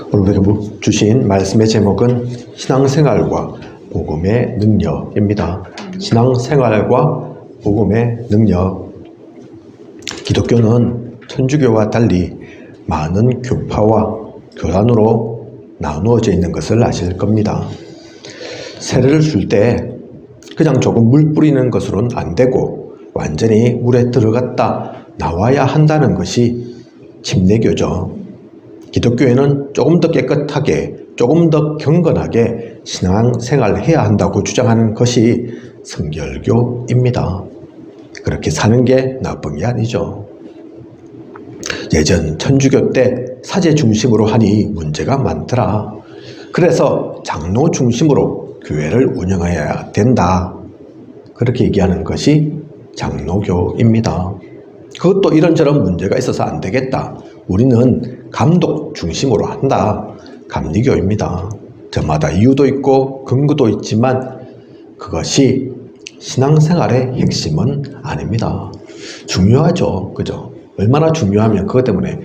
오늘 우리에게 주신 말씀의 제목은 신앙생활과 복음의 능력입니다. 신앙생활과 복음의 능력. 기독교는 천주교와 달리 많은 교파와 교단으로 나누어져 있는 것을 아실 겁니다. 세례를 줄 때 그냥 조금 물 뿌리는 것으로는 안 되고 완전히 물에 들어갔다 나와야 한다는 것이 침례교죠. 기독교에는 조금 더 깨끗하게, 조금 더 경건하게 신앙생활을 해야 한다고 주장하는 것이 성결교입니다. 그렇게 사는 게 나쁜 게 아니죠. 예전 천주교 때 사제 중심으로 하니 문제가 많더라. 그래서 장로 중심으로 교회를 운영해야 된다. 그렇게 얘기하는 것이 장로교입니다. 그것도 이런저런 문제가 있어서 안 되겠다. 우리는 감독 중심으로 한다. 감리교입니다. 저마다 이유도 있고 근거도 있지만 그것이 신앙생활의 핵심은 아닙니다. 중요하죠. 그죠? 얼마나 중요하면 그것 때문에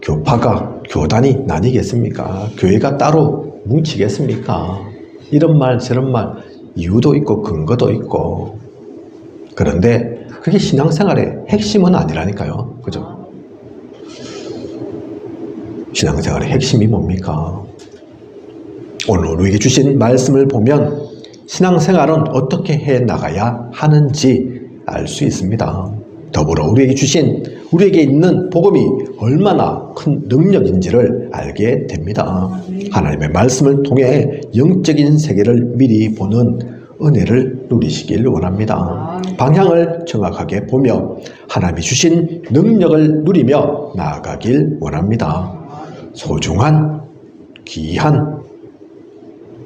교파가, 교단이 나뉘겠습니까? 교회가 따로 뭉치겠습니까? 이런 말 저런 말 이유도 있고 근거도 있고. 그런데 그게 신앙생활의 핵심은 아니라니까요. 그죠? 신앙생활의 핵심이 뭡니까? 오늘 우리에게 주신 말씀을 보면 신앙생활은 어떻게 해나가야 하는지 알 수 있습니다. 더불어 우리에게 있는 복음이 얼마나 큰 능력인지를 알게 됩니다. 하나님의 말씀을 통해 영적인 세계를 미리 보는 은혜를 누리시길 원합니다. 방향을 정확하게 보며 하나님이 주신 능력을 누리며 나아가길 원합니다. 소중한 귀한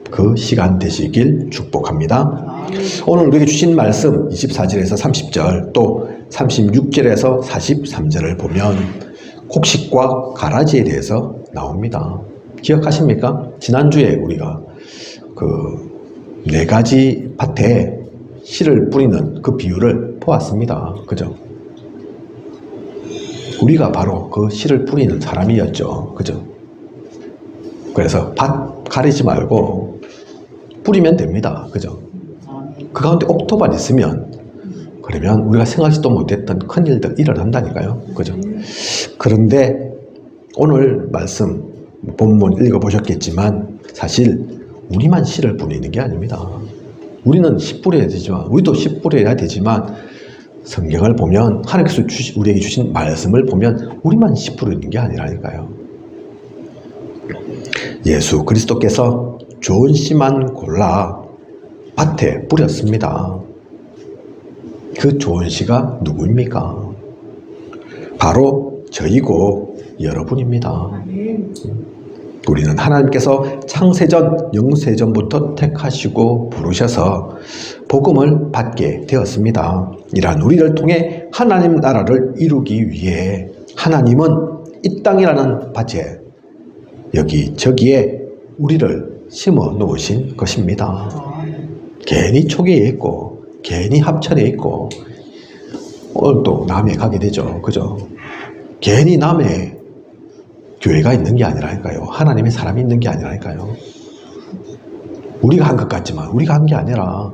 그 시간 되시길 축복합니다. 오늘 우리에게 주신 말씀 24절에서 30절 또 36절에서 43절을 보면 곡식과 가라지에 대해서 나옵니다. 기억하십니까? 지난주에 우리가 그 4가지 밭에 씨를 뿌리는 그 비유를 보았습니다. 그죠? 우리가 바로 그 씨를 뿌리는 사람이었죠. 그죠? 그래서 밭 가리지 말고 뿌리면 됩니다. 그죠? 그 가운데 옥토만 있으면 그러면 우리가 생각지도 못했던 큰 일들 일어난다니까요. 그죠? 그런데 오늘 말씀 본문 읽어보셨겠지만 사실 우리만 씨를 뿌리는 게 아닙니다. 우리는 씨 뿌려야 되지만 우리도 씨 뿌려야 되지만 성경을 보면 하나님께서 우리에게 주신 말씀을 보면 우리만 씨 뿌리는 게 아니라니까요. 예수 그리스도께서 좋은 씨만 골라 밭에 뿌렸습니다. 그 좋은 씨가 누구입니까? 바로 저희고 여러분입니다. 우리는 하나님께서 창세전, 영세전부터 택하시고 부르셔서 복음을 받게 되었습니다. 이러한 우리를 통해 하나님 나라를 이루기 위해 하나님은 이 땅이라는 밭에 여기저기에 우리를 심어 놓으신 것입니다. 괜히 초기에 있고 괜히 합천에 있고 오늘 또 남해 가게 되죠. 그죠? 괜히 남해 교회가 있는 게 아니라니까요. 하나님의 사람이 있는 게 아니라니까요. 우리가 한 것 같지만 우리가 한 게 아니라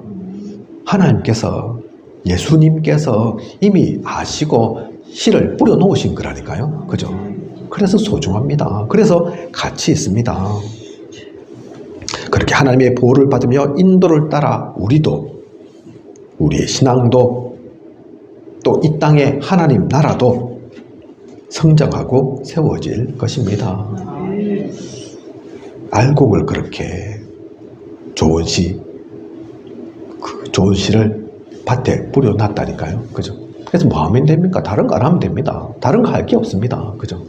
하나님께서 예수님께서 이미 아시고 씨를 뿌려 놓으신 거라니까요. 그죠? 그래서 소중합니다. 그래서 가치 있습니다. 그렇게 하나님의 보호를 받으며 인도를 따라 우리도 우리의 신앙도 또 이 땅의 하나님 나라도 성장하고 세워질 것입니다. 알곡을 그렇게 좋은 씨를 밭에 뿌려놨다니까요. 그죠? 그래서 뭐 하면 됩니까? 다른 거 안 하면 됩니다. 다른 거 할 게 없습니다. 그죠?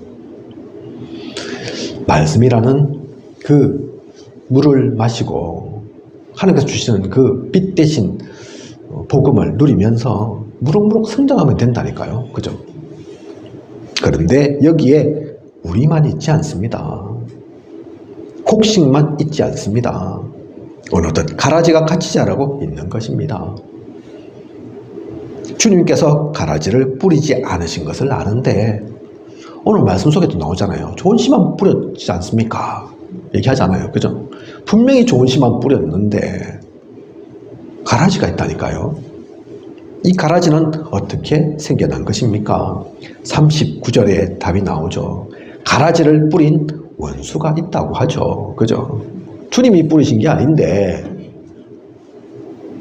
말씀이라는 그 물을 마시고 하나님께서 주시는 그 빛 대신 복음을 누리면서 무럭무럭 성장하면 된다니까요. 그죠? 그런데 여기에 우리만 있지 않습니다. 곡식만 있지 않습니다. 어느덧 가라지가 같이 자라고 있는 것입니다. 주님께서 가라지를 뿌리지 않으신 것을 아는데 오늘 말씀 속에도 나오잖아요. 좋은 씨만 뿌렸지 않습니까? 얘기하잖아요. 그죠? 분명히 좋은 씨만 뿌렸는데 가라지가 있다니까요. 이 가라지는 어떻게 생겨난 것입니까? 39절에 답이 나오죠. 가라지를 뿌린 원수가 있다고 하죠. 그죠? 주님이 뿌리신 게 아닌데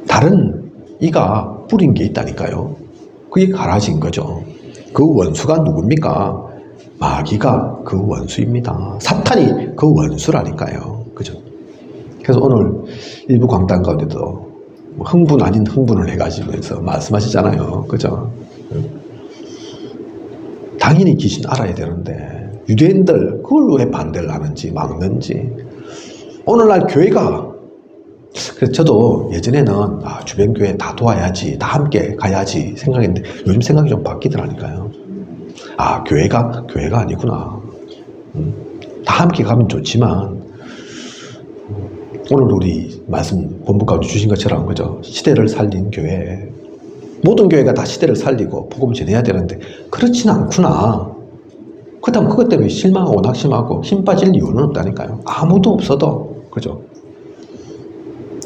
다른 이가 뿌린 게 있다니까요. 그게 가라지인 거죠. 그 원수가 누굽니까? 마귀가 그 원수입니다. 사탄이 그 원수라니까요. 그죠? 그래서 오늘 일부 강단 가운데도 흥분 아닌 흥분을 해가지고 해서 말씀하시잖아요. 그죠? 당연히 귀신 알아야 되는데 유대인들 그걸 왜 반대를 하는지 막는지. 오늘날 교회가, 그래서 저도 예전에는 주변 교회 다 도와야지, 다 함께 가야지 생각했는데 요즘 생각이 좀 바뀌더라니까요. 교회가 아니구나. 다 함께 가면 좋지만 오늘 우리 말씀 본부 가운데 주신 것처럼, 그죠? 시대를 살린 교회, 모든 교회가 다 시대를 살리고 복음을 전해야 되는데 그렇지는 않구나. 그렇다면 그것 때문에 실망하고 낙심하고 힘 빠질 이유는 없다니까요. 아무도 없어도, 그죠?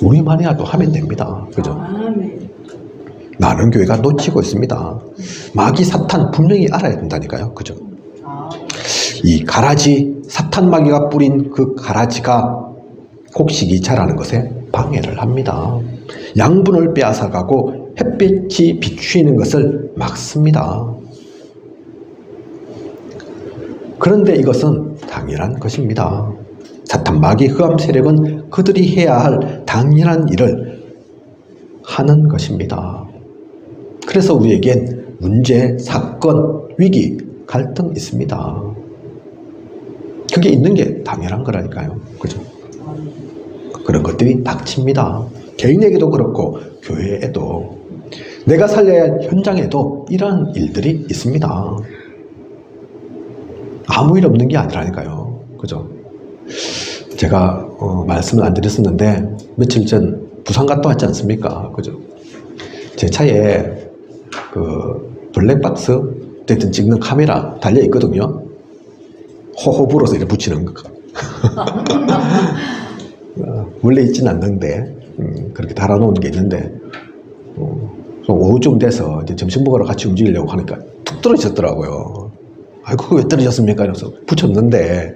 우리만이라도 하면 됩니다. 그죠? 많은 교회가 놓치고 있습니다. 마귀 사탄 분명히 알아야 된다니까요. 그죠? 이 가라지, 사탄 마귀가 뿌린 그 가라지가 곡식이 자라는 것에 방해를 합니다. 양분을 빼앗아가고 햇빛이 비추이는 것을 막습니다. 그런데 이것은 당연한 것입니다. 사탄 마귀 흑암 세력은 그들이 해야 할 당연한 일을 하는 것입니다. 그래서 우리에겐 문제, 사건, 위기, 갈등 있습니다. 그게 있는 게 당연한 거라니까요. 그죠? 그런 것들이 닥칩니다. 개인에게도 그렇고 교회에도, 내가 살려야 할 현장에도 이러한 일들이 있습니다. 아무 일 없는 게 아니라니까요. 그죠? 제가 말씀을 안 드렸었는데 며칠 전 부산 갔다 왔지 않습니까? 그죠? 제 차에 그 블랙박스 어쨌든 찍는 카메라 달려 있거든요. 호호 불어서 이렇게 붙이는 거. 원래 있진 않는데 그렇게 달아놓은 게 있는데 오후쯤 돼서 이제 점심 먹으러 같이 움직이려고 하니까 툭 떨어졌더라고요. 아이고 그거 왜 떨어졌습니까? 이러면서 붙였는데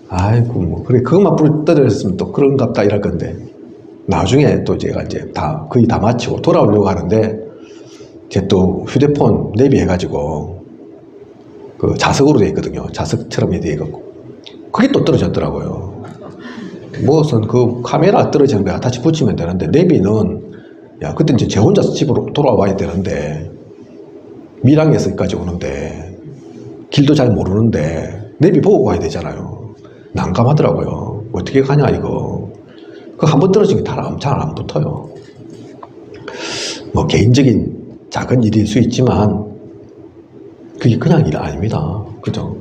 아이고 뭐 그래 그것만 떨어졌으면 또 그런갑다 이럴 건데 나중에 또 제가 이제 다 거의 다 마치고 돌아오려고 하는데 제 또 휴대폰 내비해가지고 그 자석으로 되어 있거든요. 자석처럼 되어 있고 그게 또 떨어졌더라고요. 무엇은 그 카메라 떨어지는 거야 다시 붙이면 되는데 내비는 그때 이제 제 혼자 집으로 돌아와야 되는데 밀양에서까지 오는데 길도 잘 모르는데 내비 보고 가야 되잖아요. 난감하더라고요. 어떻게 가냐 이거. 그 한 번 떨어지면 잘 안 붙어요. 뭐 개인적인 작은 일일 수 있지만 그게 그냥 일 아닙니다. 그죠?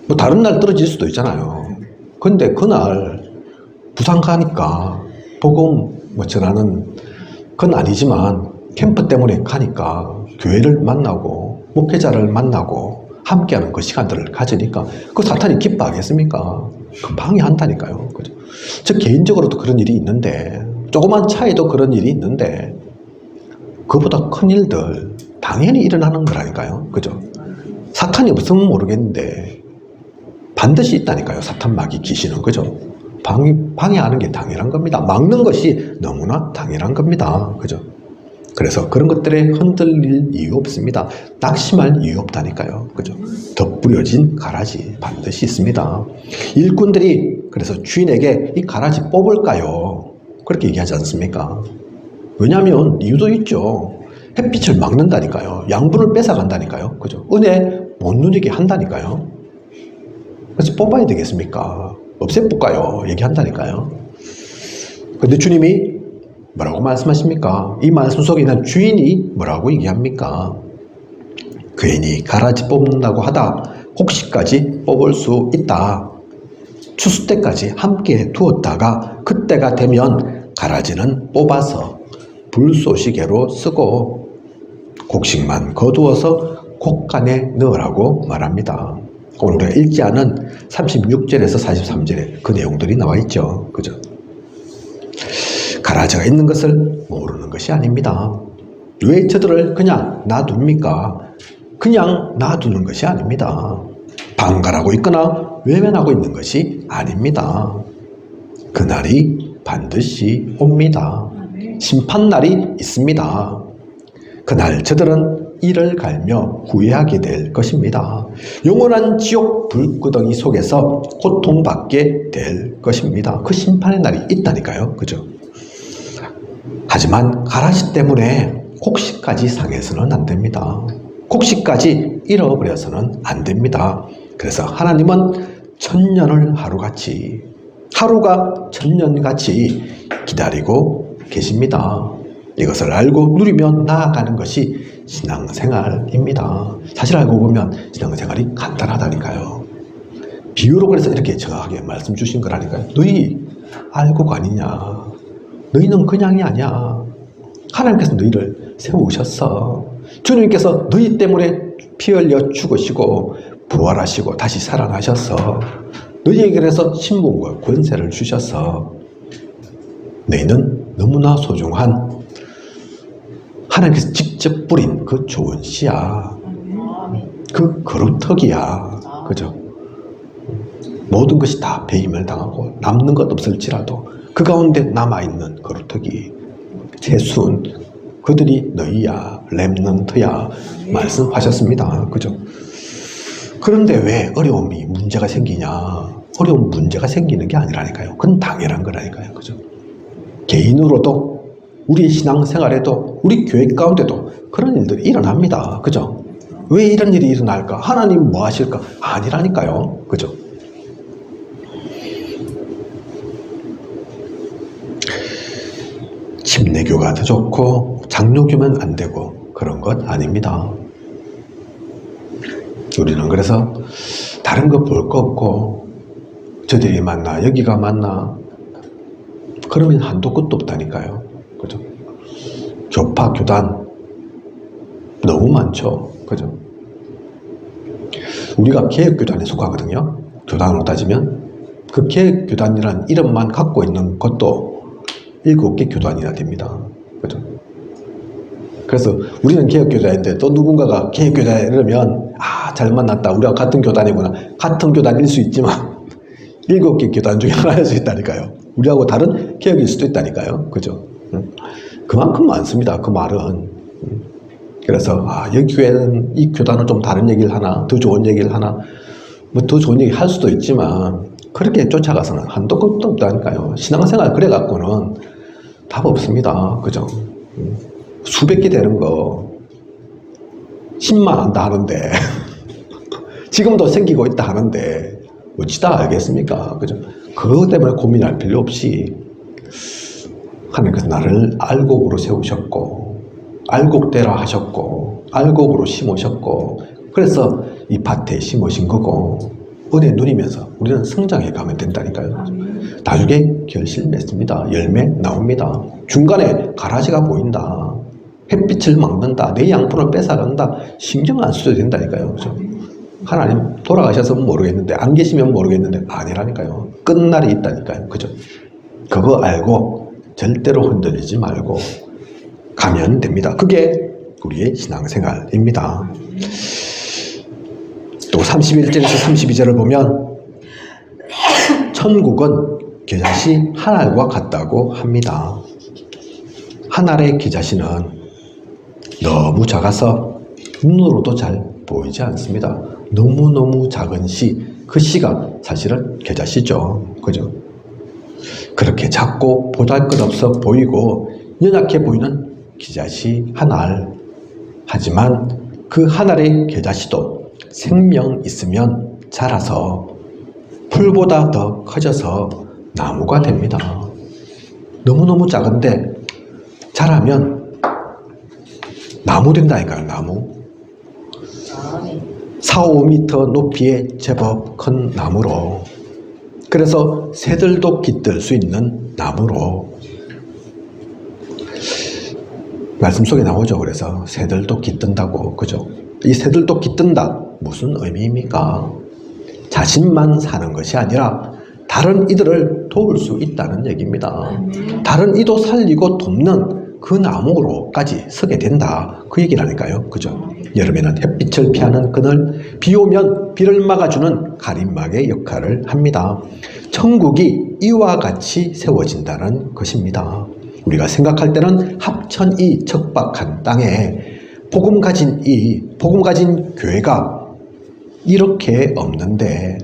뭐 다른 날 떨어질 수도 있잖아요. 근데 그날 부산 가니까 복음 뭐 전하는 건 아니지만 캠프 때문에 가니까 교회를 만나고 목회자를 만나고 함께하는 그 시간들을 가지니까 그 사탄이 기뻐하겠습니까? 그 방해한다니까요. 그죠? 저 개인적으로도 그런 일이 있는데 조그만 차에도 그런 일이 있는데 그보다 큰 일들 당연히 일어나는 거라니까요. 그죠? 사탄이 없으면 모르겠는데 반드시 있다니까요. 사탄 마귀 귀신은. 그죠? 방해하는 게 당연한 겁니다. 막는 것이 너무나 당연한 겁니다. 그죠? 그래서 그런 것들에 흔들릴 이유 없습니다. 낙심할 이유 없다니까요. 그죠? 덧뿌려진 가라지 반드시 있습니다. 일꾼들이 그래서 주인에게 이 가라지 뽑을까요? 그렇게 얘기하지 않습니까? 왜냐하면 이유도 있죠. 햇빛을 막는다니까요. 양분을 뺏어간다니까요. 그죠? 은혜 못 누리게 한다니까요. 그래서 뽑아야 되겠습니까? 없애볼까요? 얘기한다니까요. 근데 주님이 뭐라고 말씀하십니까? 이 말씀 속에 있는 주인이 뭐라고 얘기합니까? 괜히 가라지 뽑는다고 하다 혹시까지 뽑을 수 있다. 추수 때까지 함께 두었다가 그때가 되면 가라지는 뽑아서 불쏘시개로 쓰고 곡식만 거두어서 곡간에 넣으라고 말합니다. 오늘 우리가 읽지 않은 36절에서 43절에 그 내용들이 나와 있죠. 그죠? 가라지가 있는 것을 모르는 것이 아닙니다. 왜 저들을 그냥 놔둡니까? 그냥 놔두는 것이 아닙니다. 방관하고 있거나 외면하고 있는 것이 아닙니다. 그날이 반드시 옵니다. 심판날이 있습니다. 그날 저들은 이를 갈며 후회하게 될 것입니다. 영원한 지옥 불구덩이 속에서 고통받게 될 것입니다. 그 심판의 날이 있다니까요. 그죠? 하지만 가라지 때문에 곡식까지 상해서는 안 됩니다. 곡식까지 잃어버려서는 안 됩니다. 그래서 하나님은 천년을 하루가 천년같이 기다리고 계십니다. 이것을 알고 누리며 나아가는 것이 신앙생활입니다. 사실 알고 보면 신앙생활이 간단하다니까요. 비유로 그래서 이렇게 정확하게 말씀 주신 거라니까요. 너희 알고가 아니냐. 너희는 그냥이 아니야. 하나님께서 너희를 세우셨어. 주님께서 너희 때문에 피 흘려 죽으시고 부활하시고 다시 살아나셨어. 너희에게 그래서 신분과 권세를 주셔서 너희는 너무나 소중한 하나님께서 직접 뿌린 그 좋은 씨야. 그 거루터기야. 그죠? 모든 것이 다 배임을 당하고 남는 것 없을지라도 그 가운데 남아있는 거루터기 세순 그들이 너희야 렘넌트야 말씀하셨습니다. 그죠? 그런데 왜 어려움이 문제가 생기냐? 어려운 문제가 생기는 게 아니라니까요. 그건 당연한 거라니까요. 그죠? 개인으로도 우리 신앙생활에도 우리 교회 가운데도 그런 일들이 일어납니다. 그죠? 왜 이런 일이 일어날까? 하나님 뭐 하실까? 아니라니까요. 그죠? 침례교가 더 좋고 장로교면 안 되고 그런 것 아닙니다. 우리는 그래서 다른 거 볼 거 없고 저들이 맞나 여기가 맞나 그러면 한도 끝도 없다니까요. 그죠? 교파 교단 너무 많죠. 그죠? 우리가 개혁교단에 속하거든요. 교단으로 따지면 그 개혁교단이라는 이름만 갖고 있는 것도 7개 교단이나 됩니다. 그죠? 그래서 우리는 개혁교단인데 또 누군가가 개혁교단에 이러면 잘 만났다. 우리가 같은 교단이구나. 같은 교단일 수 있지만 7개 교단 중에 하나일 수 있다니까요. 우리하고 다른 개혁일 수도 있다니까요. 그죠? 그만큼 많습니다. 그 말은. 그래서 여기 교회는 이 교단은 좀 다른 얘기를 하나, 더 좋은 얘기를 하나, 뭐 더 좋은 얘기 할 수도 있지만 그렇게 쫓아가서는 한도 끝도 없다니까요. 신앙생활 그래 갖고는 답 없습니다. 그죠? 수백 개 되는 거 10만 한다 하는데 지금도 생기고 있다 하는데 어찌 다 알겠습니까? 그죠? 그것 때문에 고민할 필요 없이 하나님께서 나를 알곡으로 세우셨고 알곡대라 하셨고 알곡으로 심으셨고 그래서 이 밭에 심으신 거고 은혜 누리면서 우리는 성장해 가면 된다니까요. 나중에 결실 맺습니다. 열매 나옵니다. 중간에 가라지가 보인다. 햇빛을 막는다. 내 양분을 뺏어간다. 신경 안 써도 된다니까요. 그죠? 하나님 돌아가셔서 모르겠는데 안 계시면 모르겠는데 아니라니까요. 끝날이 있다니까요. 그죠? 그거 알고 절대로 흔들리지 말고 가면 됩니다. 그게 우리의 신앙생활입니다. 또 31절에서 32절을 보면 천국은 겨자씨 한 알과 같다고 합니다. 한 알의 겨자씨는 너무 작아서 눈으로도 잘 보이지 않습니다. 너무너무 작은 씨, 그 씨가 사실은 겨자씨죠. 그죠? 그렇게 작고 보잘것없어 보이고 연약해 보이는 겨자씨 한 알. 하지만 그 한 알의 겨자씨도 생명 있으면 자라서 풀보다 더 커져서 나무가 됩니다. 너무너무 작은데 자라면 나무 된다니까요. 나무. 4, 5m 높이의 제법 큰 나무로, 그래서 새들도 깃들 수 있는 나무로, 말씀 속에 나오죠. 그래서 새들도 깃든다고. 그죠? 이 새들도 깃든다 무슨 의미입니까? 자신만 사는 것이 아니라 다른 이들을 도울 수 있다는 얘기입니다. 다른 이도 살리고 돕는 그 나무로까지 서게 된다. 그 얘기라니까요. 그죠? 여름에는 햇빛을 피하는 그늘, 비 오면 비를 막아주는 가림막의 역할을 합니다. 천국이 이와 같이 세워진다는 것입니다. 우리가 생각할 때는 합천 이 척박한 땅에 복음 가진 교회가 이렇게 없는데,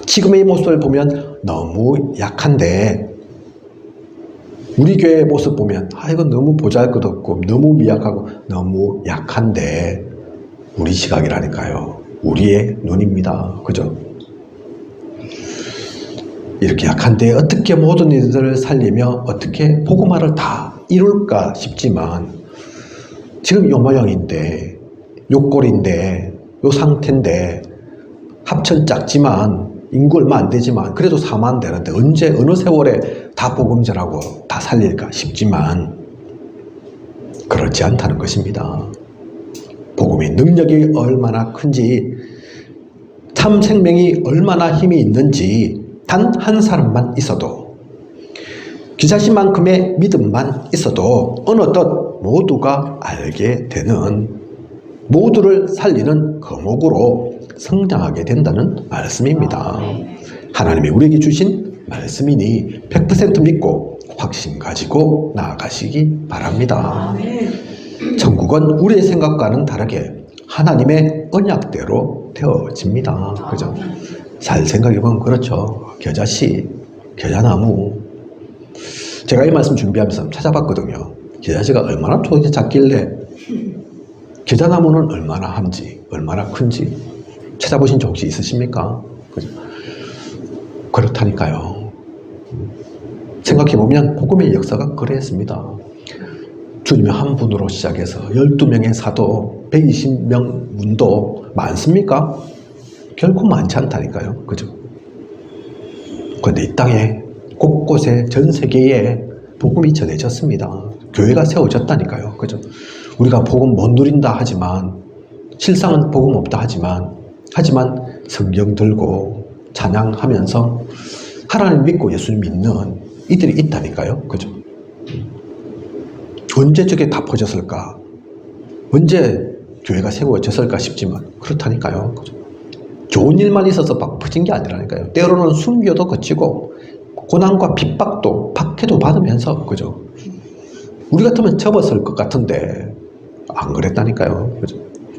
지금의 모습을 보면 너무 약한데, 우리 교회의 모습 보면 이건 너무 보잘것없고 너무 미약하고 너무 약한데, 우리 시각이라니까요. 우리의 눈입니다. 그죠? 이렇게 약한데 어떻게 모든 이들을 살리며 어떻게 복음화를 다 이룰까 싶지만, 지금 요 모양인데, 요 꼴인데, 요 상태인데, 합천 작지만 인구 얼마 안 되지만 그래도 4만 되는데 언제 어느 세월에 다 복음 전하고 다 살릴까 싶지만 그렇지 않다는 것입니다. 복음의 능력이 얼마나 큰지, 참 생명이 얼마나 힘이 있는지 단 한 사람만 있어도, 기자신만큼의 믿음만 있어도 어느덧 모두가 알게 되는, 모두를 살리는 거목으로 성장하게 된다는 말씀입니다. 하나님이 우리에게 주신 말씀이니 100% 믿고 확신 가지고 나아가시기 바랍니다. 천국은 우리의 생각과는 다르게 하나님의 언약대로 되어집니다. 그죠? 잘 생각해보면 그렇죠. 겨자씨, 겨자나무. 제가 이 말씀 준비하면서 찾아봤거든요. 겨자씨가 얼마나 도대체 작길래 겨자나무는 얼마나 한지, 얼마나 큰지 찾아보신 적 혹시 있으십니까? 그죠? 그렇다니까요. 생각해보면 복음의 역사가 그랬습니다. 주님의 한 분으로 시작해서 12명의 사도, 120명 문도 많습니까? 결코 많지 않다니까요. 그죠? 그런데 이 땅에 곳곳에 전 세계에 복음이 전해졌습니다. 교회가 세워졌다니까요. 그죠? 우리가 복음 못 누린다 하지만, 실상은 복음 없다 하지만 성경 들고 찬양하면서 하나님 믿고 예수님 믿는 이들이 있다니까요. 그죠? 언제 저게 다 퍼졌을까? 언제 교회가 세워졌을까 싶지만 그렇다니까요. 그죠? 좋은 일만 있어서 막 퍼진 게 아니라니까요. 때로는 순교도 거치고 고난과 핍박도, 박해도 받으면서, 그죠? 우리 같으면 접었을 것 같은데 안 그랬다니까요. 그죠?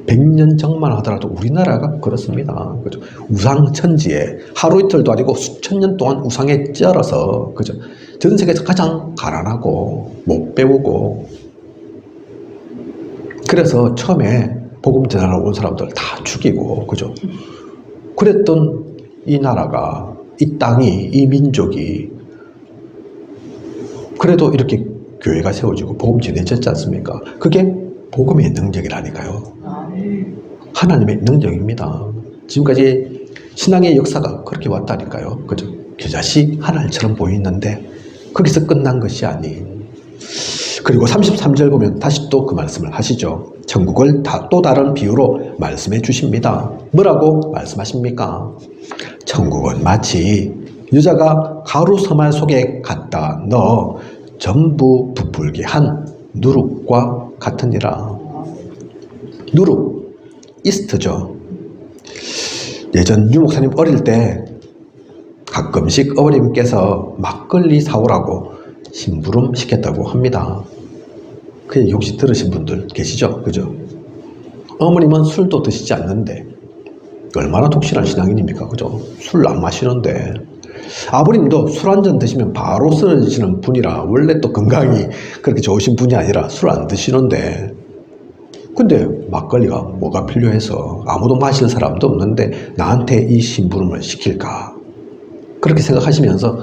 100년 정만 하더라도 우리나라가 그렇습니다. 그죠? 우상천지에 하루 이틀도 아니고 수천 년 동안 우상에 쩔어서, 그죠? 전 세계에서 가장 가난하고 못 배우고, 그래서 처음에 복음 전하러 온 사람들 다 죽이고, 그죠? 그랬던 이 나라가, 이 땅이, 이 민족이 그래도 이렇게 교회가 세워지고 복음 전해졌지 않습니까? 그게 복음의 능력이라니까요. 하나님의 능력입니다. 지금까지 신앙의 역사가 그렇게 왔다니까요. 그죠? 겨자씨 하늘처럼 보이는데 거기서 끝난 것이 아닌. 그리고 33절 보면 다시 또 그 말씀을 하시죠. 천국을 또 다른 비유로 말씀해 주십니다. 뭐라고 말씀하십니까? 천국은 마치 여자가 가루 서말 속에 갖다 넣어 전부 부풀게 한 누룩과 같으니라. 누룩, 이스트죠. 예전 유목사님 어릴 때 가끔씩 어머님께서 막걸리 사오라고 심부름 시켰다고 합니다. 그 얘기 혹시 들으신 분들 계시죠? 그죠? 어머님은 술도 드시지 않는데 얼마나 독실한 신앙인입니까? 그죠? 술 안 마시는데, 아버님도 술 한 잔 드시면 바로 쓰러지시는 분이라 원래 또 건강이 그렇게 좋으신 분이 아니라 술 안 드시는데, 근데 막걸리가 뭐가 필요해서 아무도 마실 사람도 없는데 나한테 이 심부름을 시킬까? 그렇게 생각하시면서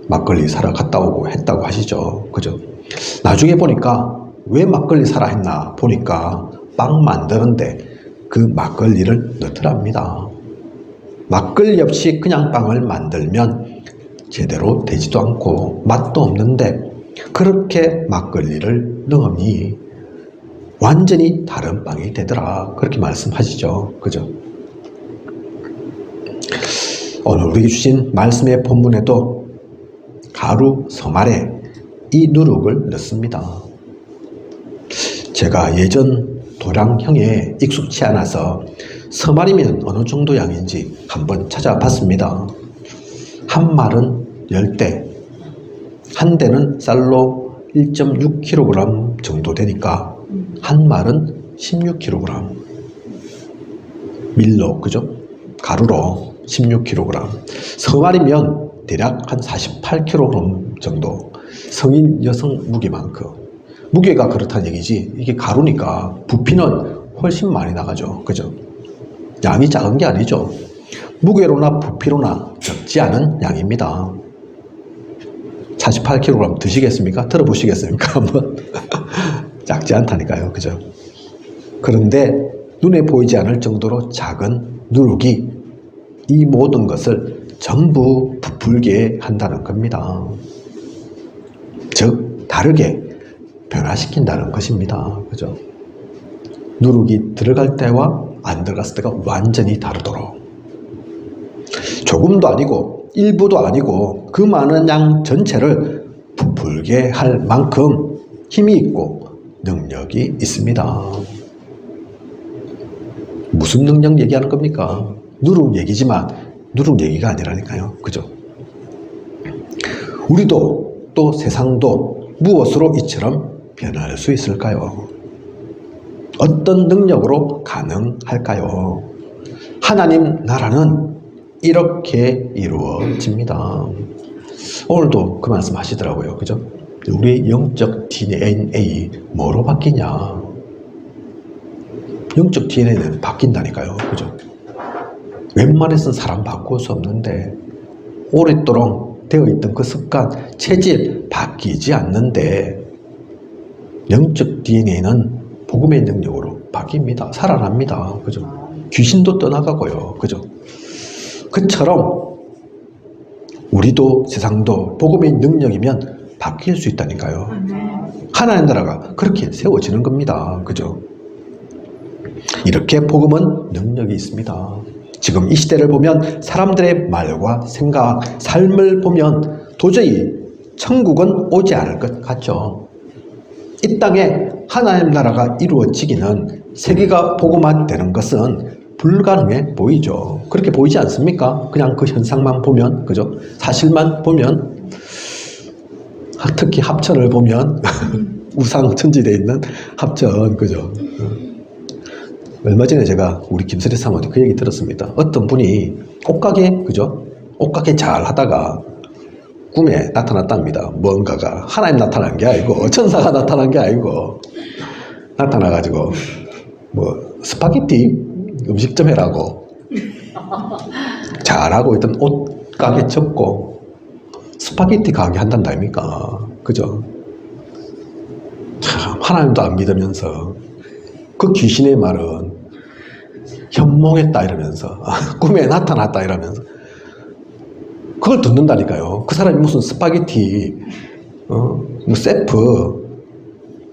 막걸리 사러 갔다 오고 했다고 하시죠. 그죠? 나중에 보니까 왜 막걸리 사라 했나 보니까 빵 만드는데 그 막걸리를 넣더랍니다. 막걸리 없이 그냥 빵을 만들면 제대로 되지도 않고 맛도 없는데 그렇게 막걸리를 넣으니 완전히 다른 빵이 되더라. 그렇게 말씀하시죠. 그죠? 오늘 우리에게 주신 말씀의 본문에도 가루 서말에 이 누룩을 넣습니다. 제가 예전 도량형에 익숙치 않아서 서말이면 어느 정도 양인지 한번 찾아봤습니다. 한 말은 10대, 한 대는 쌀로 1.6kg 정도 되니까 한 말은 16kg. 밀로, 그죠? 가루로 16kg. 서말이면 대략 한 48kg 정도. 성인 여성 무게만큼. 무게가 그렇다는 얘기지. 이게 가루니까 부피는 훨씬 많이 나가죠. 그죠? 양이 작은 게 아니죠. 무게로나 부피로나 적지 않은 양입니다. 48kg 드시겠습니까? 들어보시겠습니까? 한번. 작지 않다니까요. 그죠? 그런데 눈에 보이지 않을 정도로 작은 누룩이 이 모든 것을 전부 부풀게 한다는 겁니다. 즉, 다르게 변화시킨다는 것입니다. 그죠? 누룩이 들어갈 때와 안 들어갔을 때가 완전히 다르도록. 조금도 아니고, 일부도 아니고, 그 많은 양 전체를 부풀게 할 만큼 힘이 있고, 능력이 있습니다. 무슨 능력 얘기하는 겁니까? 누룩 얘기지만 누룩 얘기가 아니라니까요. 그죠? 우리도 또 세상도 무엇으로 이처럼 변할 수 있을까요? 어떤 능력으로 가능할까요? 하나님 나라는 이렇게 이루어집니다. 오늘도 그 말씀 하시더라고요. 그죠? 우리 영적 DNA 뭐로 바뀌냐? 영적 DNA는 바뀐다니까요. 그죠? 웬만해서는 사람 바꿀 수 없는데 오랫도록 되어있던 그 습관, 체질 바뀌지 않는데 영적 DNA는 복음의 능력으로 바뀝니다. 살아납니다. 그죠? 귀신도 떠나가고요. 그죠? 그처럼 우리도 세상도 복음의 능력이면 바뀔 수 있다니까요. 하나님 나라가 그렇게 세워지는 겁니다. 그죠? 이렇게 복음은 능력이 있습니다. 지금 이 시대를 보면 사람들의 말과 생각, 삶을 보면 도저히 천국은 오지 않을 것 같죠. 이 땅에 하나님 나라가 이루어지기는 세계가 복음화되는 것은 불가능해 보이죠. 그렇게 보이지 않습니까? 그냥 그 현상만 보면, 그죠? 사실만 보면, 특히 합천을 보면 우상 천지되어 있는 합천, 그죠? 얼마 전에 제가 우리 김설희 사모님 그 얘기 들었습니다. 어떤 분이 옷가게, 그죠? 옷가게 잘 하다가 꿈에 나타났답니다. 뭔가가. 하나님 나타난 게 아니고, 천사가 나타난 게 아니고, 나타나가지고, 스파게티 음식점 해라고. 잘하고 있던 옷가게 접고, 스파게티 가게 한단다 아닙니까? 그죠? 참, 하나님도 안 믿으면서, 그 귀신의 말은 현몽했다 이러면서 꿈에 나타났다 이러면서 그걸 듣는다니까요. 그 사람이 무슨 스파게티 셰프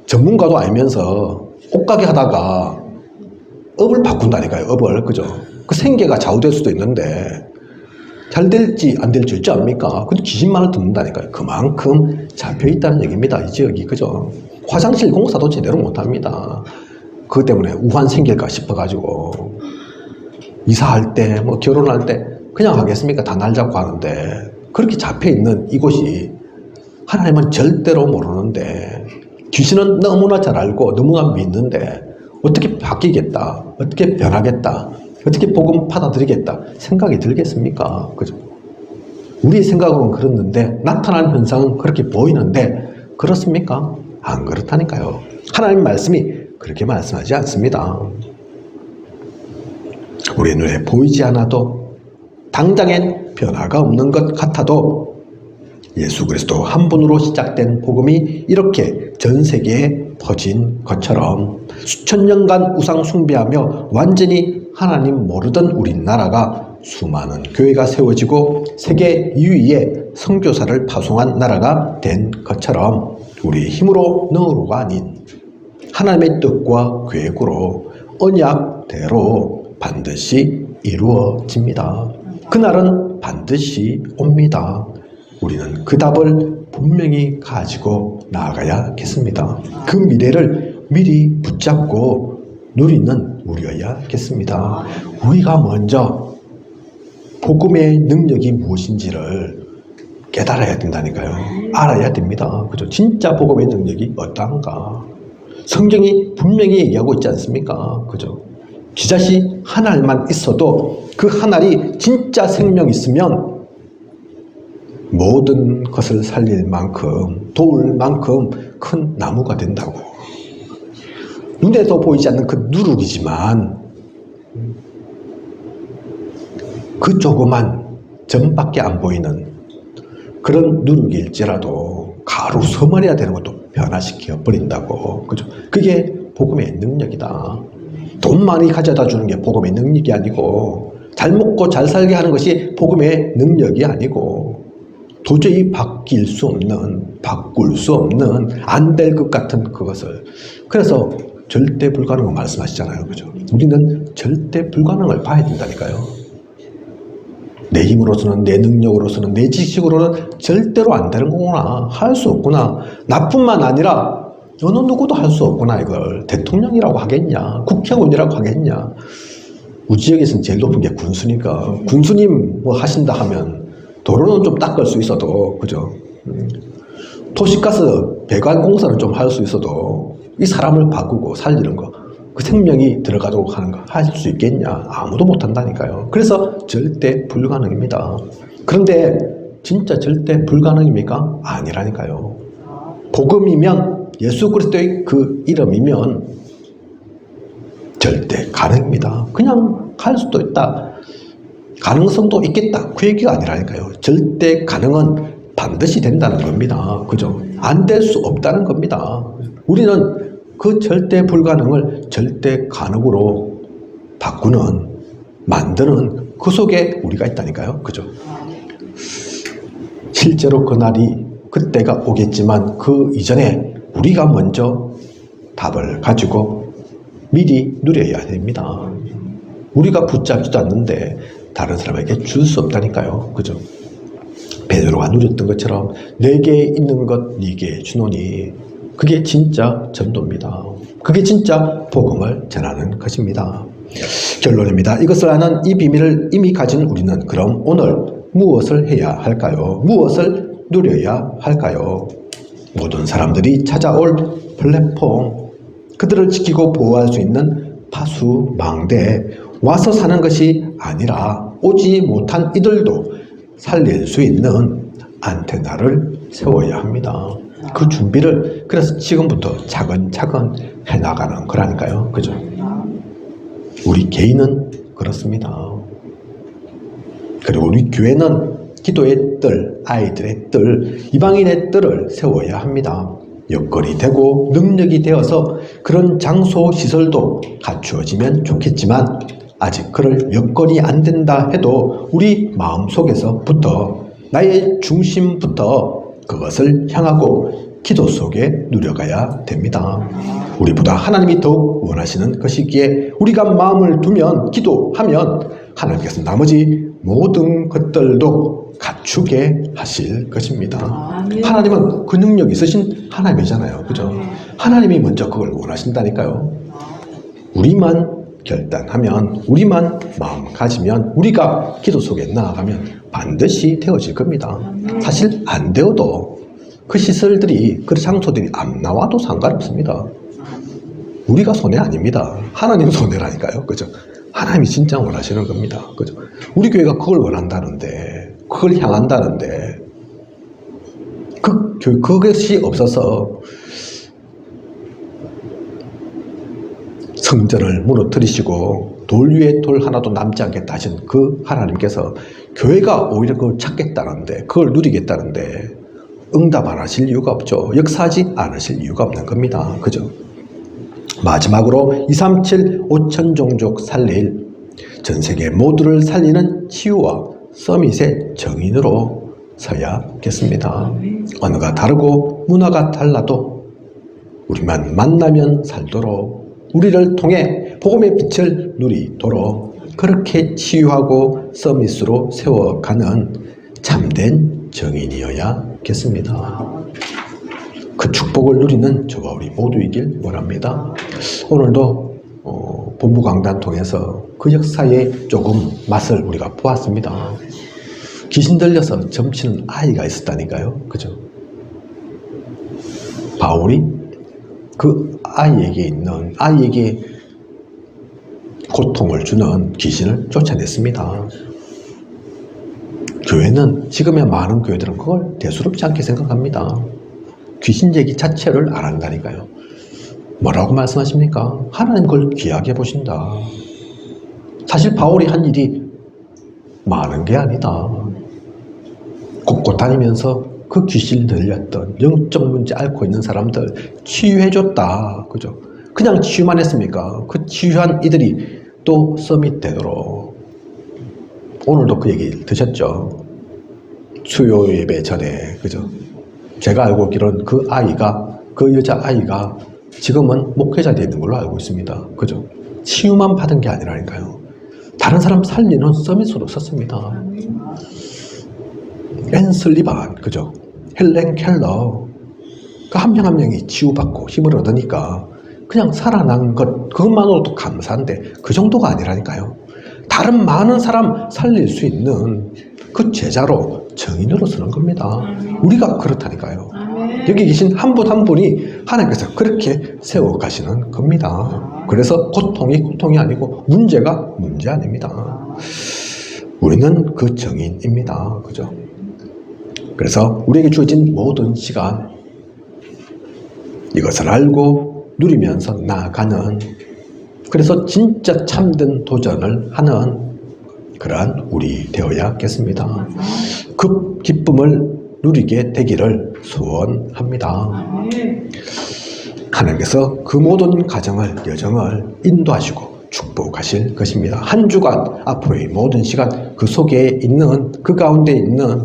전문가도 아니면서 옷가게 하다가 업을 바꾼다니까요. 업을. 그죠? 그 생계가 좌우될 수도 있는데 잘 될지 안 될지 있지 않습니까? 근데 귀신만을 듣는다니까요. 그만큼 잡혀있다는 얘기입니다. 이 지역이. 그죠? 화장실 공사도 제대로 못합니다. 그것 때문에 우환 생길까 싶어가지고 이사할 때 결혼할 때 그냥 하겠습니까? 다 날 잡고 하는데 그렇게 잡혀있는 이곳이 하나님은 절대로 모르는데 귀신은 너무나 잘 알고 너무나 믿는데 어떻게 바뀌겠다, 어떻게 변하겠다, 어떻게 복음 받아들이겠다 생각이 들겠습니까? 그죠? 우리 생각으로는 그렇는데 나타난 현상은 그렇게 보이는데 그렇습니까? 안 그렇다니까요. 하나님 말씀이 그렇게 말씀하지 않습니다. 우리 눈에 보이지 않아도 당장엔 변화가 없는 것 같아도 예수 그리스도 한 분으로 시작된 복음이 이렇게 전 세계에 퍼진 것처럼 수천 년간 우상 숭배하며 완전히 하나님 모르던 우리나라가 수많은 교회가 세워지고 세계 유위의 선교사를 파송한 나라가 된 것처럼 우리 힘으로 능으로가 아닌 하나님의 뜻과 계획으로 언약대로 반드시 이루어집니다. 그날은 때는 반드시 옵니다. 우리는 그 답을 분명히 가지고 나아가야겠습니다. 그 미래를 미리 붙잡고 누리는 우리여야겠습니다. 우리가 먼저 복음의 능력이 무엇인지를 깨달아야 된다니까요. 알아야 됩니다. 그죠? 진짜 복음의 능력이 어떠한가? 성경이 분명히 얘기하고 있지 않습니까? 그죠? 기자시 한 알만 있어도 그 한 알이 진짜 생명 있으면 모든 것을 살릴 만큼, 도울 만큼 큰 나무가 된다고. 눈에도 보이지 않는 그 누룩이지만 그 조그만 점밖에 안 보이는 그런 누룩일지라도 가루 서머리야 되는 것도 변화시켜 버린다고. 그죠? 그게 복음의 능력이다. 돈 많이 가져다 주는 게 복음의 능력이 아니고, 잘 먹고 잘 살게 하는 것이 복음의 능력이 아니고, 도저히 바뀔 수 없는, 바꿀 수 없는, 안 될 것 같은 그것을. 그래서 절대 불가능을 말씀하시잖아요. 그죠? 우리는 절대 불가능을 봐야 된다니까요. 내 힘으로서는, 내 능력으로서는, 내 지식으로는 절대로 안 되는 거구나. 할 수 없구나. 나뿐만 아니라 어느 누구도 할 수 없구나. 이걸 대통령이라고 하겠냐, 국회의원이라고 하겠냐. 우리 지역에서는 제일 높은 게 군수니까 군수님 뭐 하신다 하면 도로는 좀 닦을 수 있어도, 그죠? 도시가스 배관 공사는 좀 할 수 있어도 이 사람을 바꾸고 살리는 거, 그 생명이 들어가도록 하는 거 할 수 있겠냐? 아무도 못 한다니까요. 그래서 절대 불가능입니다. 그런데 진짜 절대 불가능입니까? 아니라니까요. 복음이면, 예수 그리스도의 그 이름이면 절대 가능입니다. 그냥 갈 수도 있다, 가능성도 있겠다, 그 얘기가 아니라니까요. 절대 가능은 반드시 된다는 겁니다. 그죠? 안 될 수 없다는 겁니다. 우리는 그 절대 불가능을 절대 가능으로 바꾸는, 만드는 그 속에 우리가 있다니까요. 그죠? 실제로 그때가 오겠지만 그 이전에 우리가 먼저 답을 가지고 미리 누려야 됩니다. 우리가 붙잡지도 않는데 다른 사람에게 줄 수 없다니까요. 그죠? 베드로가 누렸던 것처럼 내게 있는 것 네게 주노니, 그게 진짜 전도입니다. 그게 진짜 복음을 전하는 것입니다. 결론입니다. 이것을 아는 이 비밀을 이미 가진 우리는 그럼 오늘 무엇을 해야 할까요? 무엇을 누려야 할까요? 모든 사람들이 찾아올 플랫폼, 그들을 지키고 보호할 수 있는 파수망대, 와서 사는 것이 아니라 오지 못한 이들도 살릴 수 있는 안테나를 세워야 합니다. 그 준비를 그래서 지금부터 차근차근 해나가는 거라니까요. 그죠? 우리 개인은 그렇습니다. 그리고 우리 교회는 기도의 뜰, 아이들의 뜰, 이방인의 뜰을 세워야 합니다. 여건이 되고 능력이 되어서 그런 장소 시설도 갖추어지면 좋겠지만, 아직 그럴 여건이 안 된다 해도 우리 마음속에서부터, 나의 중심부터 그것을 향하고 기도 속에 누려가야 됩니다. 우리보다 하나님이 더욱 원하시는 것이기에 우리가 마음을 두면, 기도하면 하나님께서 나머지 모든 것들도 갖추게 하실 것입니다. 하나님은 그 능력이 있으신 하나님이잖아요. 그죠? 하나님이 먼저 그걸 원하신다니까요. 우리만 결단하면, 우리만 마음 가지면, 우리가 기도 속에 나아가면 반드시 되어질 겁니다. 사실 안 되어도 그 시설들이, 그 장소들이 안 나와도 상관없습니다. 우리가 손해 아닙니다. 하나님 손해라니까요. 그죠? 하나님이 진짜 원하시는 겁니다. 그죠? 우리 교회가 그걸 원한다는데, 그걸 향한다는데, 그것이 없어서 성전을 무너뜨리시고 돌 위에 돌 하나도 남지 않겠다 하신 그 하나님께서 교회가 오히려 그걸 찾겠다는데, 그걸 누리겠다는데 응답 안 하실 이유가 없죠. 역사하지 않으실 이유가 없는 겁니다. 그죠? 마지막으로 237 5천 종족 살릴, 전 세계 모두를 살리는 치유와 서밋의 정인으로 서야겠습니다. 언어가 다르고 문화가 달라도 우리만 만나면 살도록, 우리를 통해 복음의 빛을 누리도록 그렇게 치유하고 서밋으로 세워가는 참된 정인이어야겠습니다. 그 축복을 누리는 저와 우리 모두이길 원합니다. 오늘도 본부 강단 통해서 그 역사의 조금 맛을 우리가 보았습니다. 귀신 들려서 점치는 아이가 있었다니까요. 그죠? 바울이 그 아이에게 고통을 주는 귀신을 쫓아냈습니다. 교회는, 지금의 많은 교회들은 그걸 대수롭지 않게 생각합니다. 귀신 얘기 자체를 안 한다니까요. 뭐라고 말씀하십니까? 하나님 그걸 귀하게 보신다. 사실 바울이 한 일이 많은 게 아니다. 곳곳 다니면서 그 귀신 들렸던 영적 문제 앓고 있는 사람들 치유해줬다. 그죠? 그냥 치유만 했습니까? 그 치유한 이들이 또 서밋 되도록. 오늘도 그 얘기 드셨죠? 수요 예배 전에. 그죠? 제가 알고 있기로는 그 여자아이가 지금은 목회자 되어 있는 걸로 알고 있습니다. 그죠? 치유만 받은 게 아니라니까요. 다른 사람 살리는 서밋으로 썼습니다. 앤 슬리반, 그죠? 헬렌 켈러. 그 한 명 한 명이 치유받고 힘을 얻으니까 그냥 살아난 것, 그것만으로도 감사한데 그 정도가 아니라니까요. 다른 많은 사람 살릴 수 있는 그 제자로 정인으로 쓰는 겁니다. 우리가 그렇다니까요. 여기 계신 한 분 한 분이 하나님께서 그렇게 세워가시는 겁니다. 그래서 고통이 아니고 문제가 문제 아닙니다. 우리는 그 정인입니다. 그죠? 그래서 우리에게 주어진 모든 시간, 이것을 알고 누리면서 나아가는, 그래서 진짜 참된 도전을 하는 그러한 우리 되어야겠습니다. 그 기쁨을 누리게 되기를 소원합니다. 하나님께서 그 모든 가정을, 여정을 인도하시고 축복하실 것입니다. 한 주간, 앞으로의 모든 시간, 그 속에 있는, 그 가운데 있는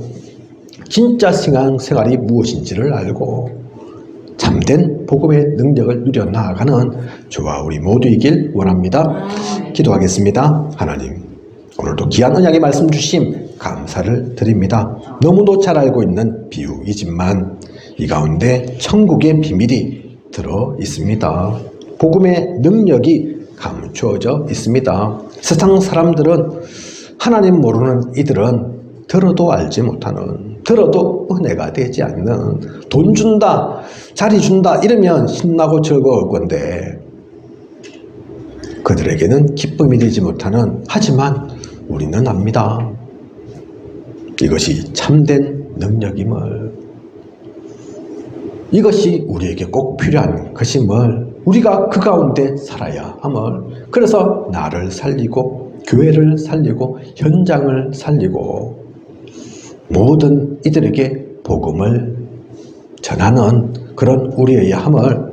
진짜 신앙생활이 무엇인지를 알고 참된 복음의 능력을 누려 나아가는 저와 우리 모두이길 원합니다. 기도하겠습니다. 하나님, 오늘도 귀한 언약의 말씀 주심 감사를 드립니다. 너무도 잘 알고 있는 비유이지만 이 가운데 천국의 비밀이 들어 있습니다. 복음의 능력이 감추어져 있습니다. 세상 사람들은, 하나님 모르는 이들은 들어도 알지 못하는, 들어도 은혜가 되지 않는, 돈 준다, 자리 준다 이러면 신나고 즐거울 건데 그들에게는 기쁨이 되지 못하는, 하지만 우리는 압니다. 이것이 참된 능력임을, 이것이 우리에게 꼭 필요한 것임을, 우리가 그 가운데 살아야 함을, 그래서 나를 살리고 교회를 살리고 현장을 살리고 모든 이들에게 복음을 전하는 그런 우리의 함을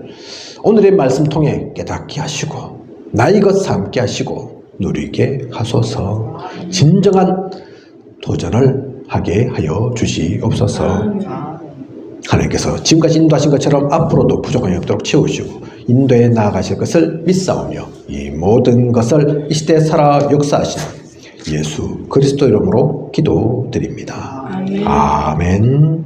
오늘의 말씀 통해 깨닫게 하시고 나의 것 삼게 하시고 누리게 하소서. 진정한 도전을 하게 하여 주시옵소서. 하나님께서 지금까지 인도하신 것처럼 앞으로도 부족함이 없도록 채우시고 인도에 나아가실 것을 믿사오며 이 모든 것을 이 시대에 살아 역사하시는 예수 그리스도 이름으로 기도드립니다. 아멘.